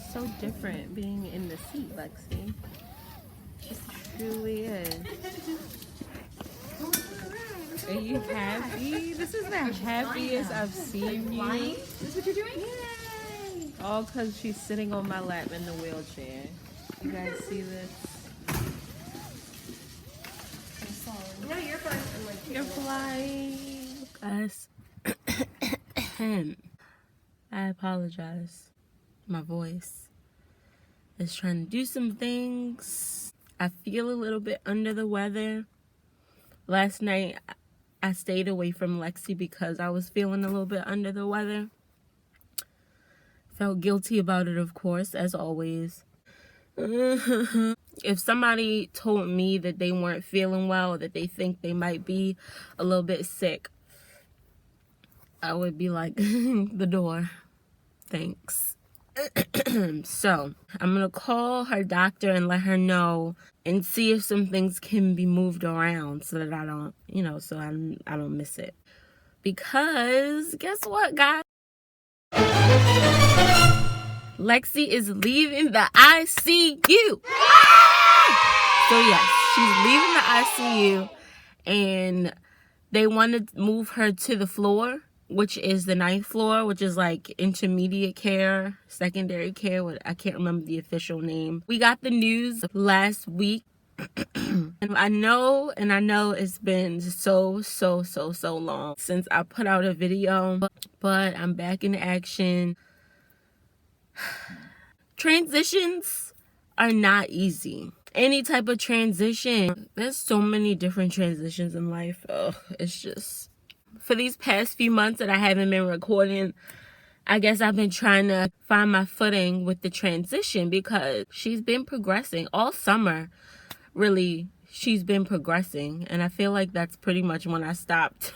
It's so different being in the seat, Lexi. It truly is. Are you happy? This is the happiest I've seen you. Is this what you're doing? Yay! All because she's sitting on my lap in the wheelchair. You guys see this? I'm sorry. No, you're fine. You're flying. Guys, I apologize. My voice is trying to do some things. I feel a little bit under the weather. Last night, I stayed away from Lexi because I was feeling a little bit under the weather. Felt guilty about it, of course, as always. If somebody told me that they weren't feeling well, that they think they might be a little bit sick, I would be like, the door. Thanks. So, I'm going to call her doctor and let her know and see if some things can be moved around so that I don't, so I don't miss it. Because guess what, guys? Lexi is leaving the ICU. So yes, she's leaving the ICU and they want to move her to the floor, which is the 9th floor, which is like intermediate care, secondary care. I can't remember the official name. We got the news last week. And I know it's been so long since I put out a video, but I'm back in action. Transitions are not easy. Any type of transition, there's so many different transitions in life. It's just, for these past few months that I haven't been recording, I guess I've been trying to find my footing with the transition because she's been progressing all summer. Really, she's been progressing, and I feel like that's pretty much when I stopped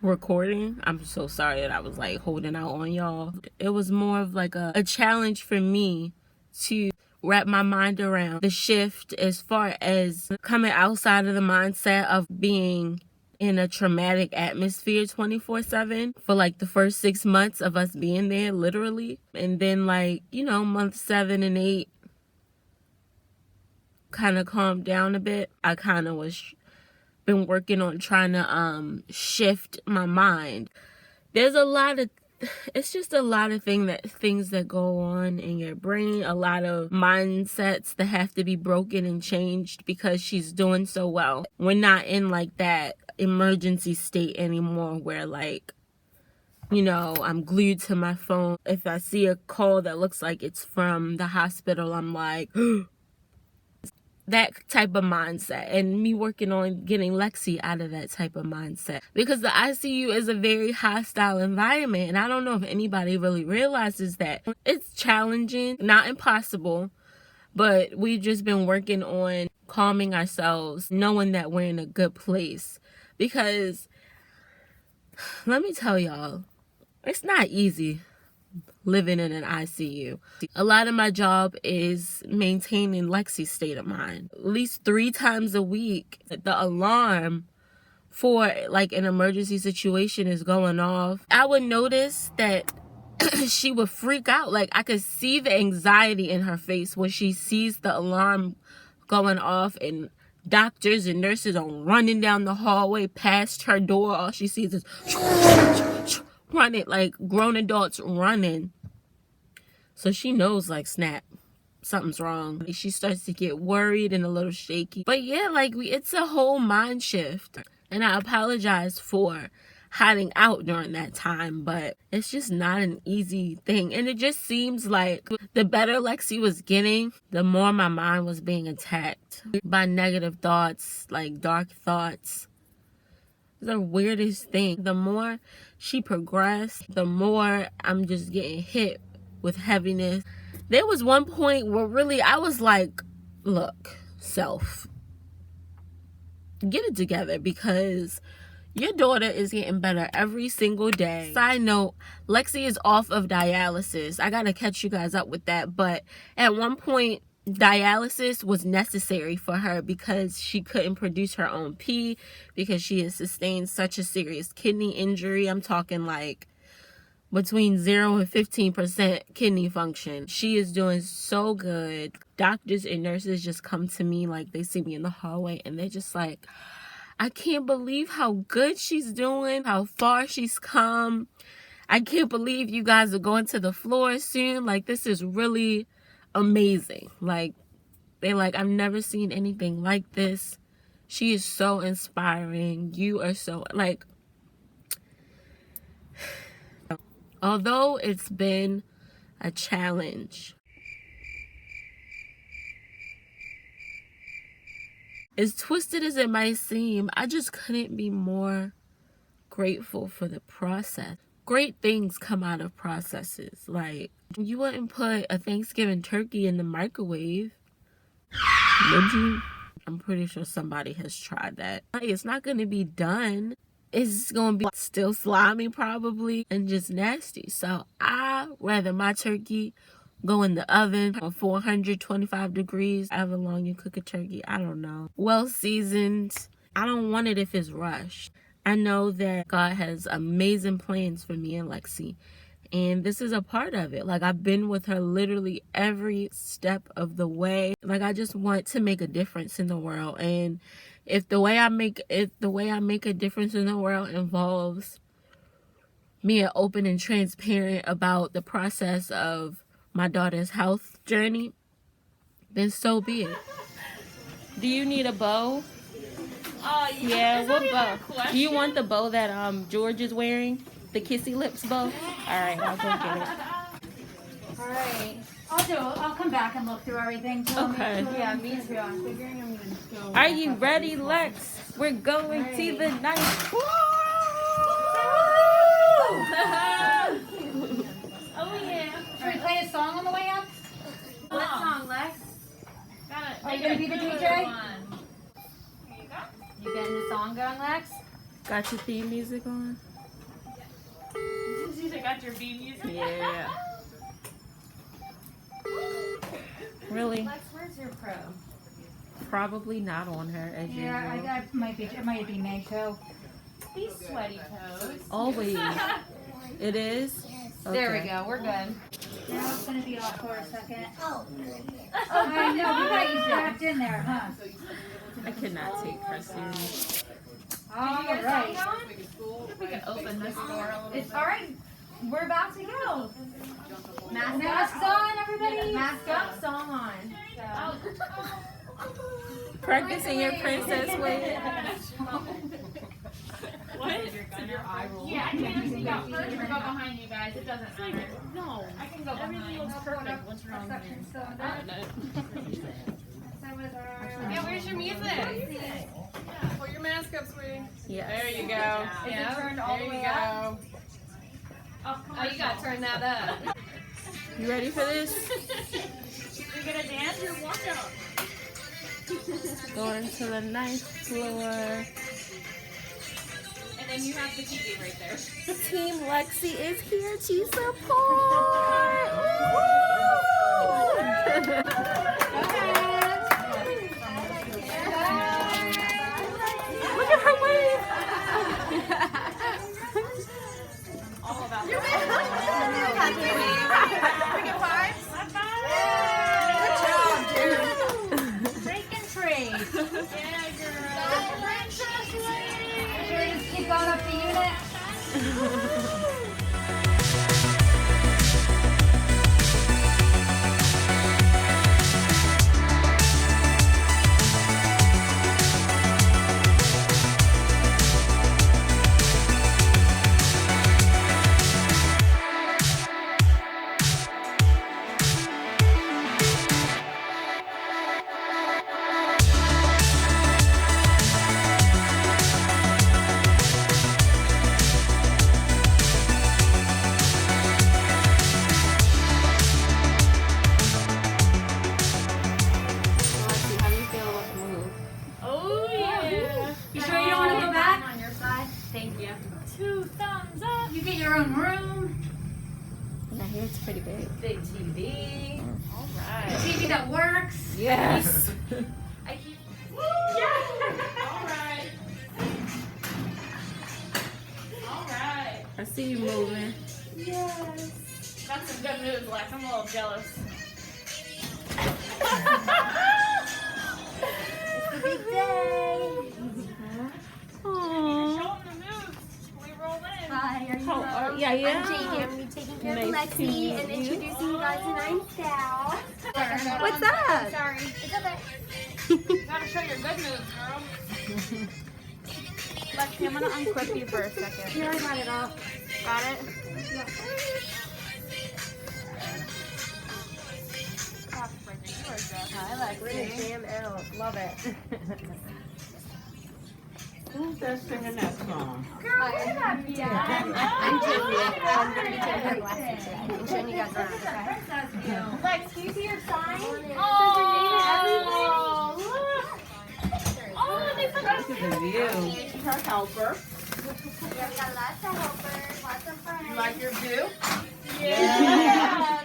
recording. I'm so sorry that I was like holding out on y'all. It was more of like a challenge for me to wrap my mind around the shift as far as coming outside of the mindset of being in a traumatic atmosphere 24/7 for like the first 6 months of us being there, literally. And then like, month 7 and 8 kind of calmed down a bit. I kind of been working on trying to shift my mind. There's it's just a lot of things that go on in your brain, a lot of mindsets that have to be broken and changed because she's doing so well. We're not in like that emergency state anymore where like, I'm glued to my phone. If I see a call that looks like it's from the hospital, I'm like, that type of mindset, and me working on getting Lexi out of that type of mindset, because the ICU is a very hostile environment, and I don't know if anybody really realizes that. It's challenging, not impossible, but we've just been working on calming ourselves, knowing that we're in a good place. Because let me tell y'all, it's not easy living in an ICU. A lot of my job is maintaining Lexi's state of mind. At least 3 times a week, the alarm for like an emergency situation is going off. I would notice that she would freak out. Like I could see the anxiety in her face when she sees the alarm going off, and doctors and nurses are running down the hallway past her door. All she sees is running, like grown adults running. So she knows, like, snap, something's wrong. She starts to get worried and a little shaky. But yeah, like it's a whole mind shift. And I apologize for hiding out during that time, but it's just not an easy thing. And it just seems like the better Lexi was getting, the more my mind was being attacked by negative thoughts, like dark thoughts. The weirdest thing. The more she progressed, the more I'm just getting hit with heaviness. There was one point where really I was like, look, self, get it together, because your daughter is getting better every single day. Side note, Lexi is off of dialysis. I gotta catch you guys up with that. But at one point, dialysis was necessary for her because she couldn't produce her own pee, because she has sustained such a serious kidney injury. I'm talking like between 0 and 15% kidney function. She is doing so good. Doctors and nurses just come to me, like they see me in the hallway and they're just like, I can't believe how good she's doing, how far she's come. I can't believe you guys are going to the floor soon. Like, this is really amazing. Like, they're like, I've never seen anything like this. She is so inspiring. You are so, like, although it's been a challenge, as twisted as it might seem, I just couldn't be more grateful for the process. Great things come out of processes. Like, you wouldn't put a Thanksgiving turkey in the microwave, would you? I'm pretty sure somebody has tried that. It's not going to be done. It's going to be still slimy probably and just nasty. So I rather my turkey go in the oven on 425 degrees, however long you cook a turkey. I don't know. Well seasoned. I don't want it if it's rushed. I know that God has amazing plans for me and Lexi, and this is a part of it. Like, I've been with her literally every step of the way. Like, I just want to make a difference in the world, and if the way I make a difference in the world involves being open and transparent about the process of my daughter's health journey, then so be it. Do you need a bow? Yeah, what bow? Do you want the bow that George is wearing? The kissy lips bow? Alright, I'll go get it. Alright. I'll come back and look through everything. Okay. Yeah, me too. I'm figuring I'm gonna go. Are you ready, Lex? We're going to the night. Oh yeah. Should we play a song on the way up? What song, Lex? Are you gonna be the DJ? You getting the song going, Lex? Got your theme music on? You got your B music? Yeah. Really? Lex, where's your pro? Probably not on her as usual. Yeah, it might be me too. These sweaty toes. Always. It is? Okay. There we go. We're good. Now it's gonna be off for a second. Oh, I know. We got you strapped in there, huh? I cannot take her serious. All right. We can open this door a little bit. All right. We're about to go. Masks on, everybody. Mask up, song on. So. Practicing your princess way. What? Your eye roll. Yeah, I can either go first or go behind you guys. It doesn't matter. No. I can go behind. Everything looks perfect. What's wrong here? Yeah, where's your music? Put your mask up, sweetie. Yes. There you go. Yeah. Turned all the There way you up. go. Oh, you gotta turn that up. You ready for this? You're gonna dance? You're walking. Going to the ninth floor. And then you have the TV right there. Team Lexi is here to support. Look at her wave. All about You're that. Break and trade. Yeah, girl. Should we just keep going up the unit? Oh, yeah. You sure you don't want to go back? On your side. Thank you. 2 thumbs up. You get your own room. I hear it's pretty big. Big TV. All A right. TV that works. Yes. I keep. Yeah. All right. All right. I see you moving. Yes. That's some good news, Lex. I'm a little jealous. It's the big day. Aww. Show them the moves. We roll in. Hi, are you Mom? Yeah, yeah. I'm Jade. I'm going to be taking care of Nice to Lexi meet and you. introducing you guys to I'm Sal. What's up? Sorry. It's okay. You gotta show your good moves, girl. Lexi, I'm gonna unclip you for a second. Here, I got it off. Got it? Yep. I like it. We're going to jam out. Love it. Who's that singing that song? Hi, I'm Jamie. I'm going to be taking her glasses today and showing you guys around, okay? Lex, do you see your sign? Oh, they forgot. Look at the view. Her helper. yeah, we got lots of helpers, lots of friends. You like your view? Yeah.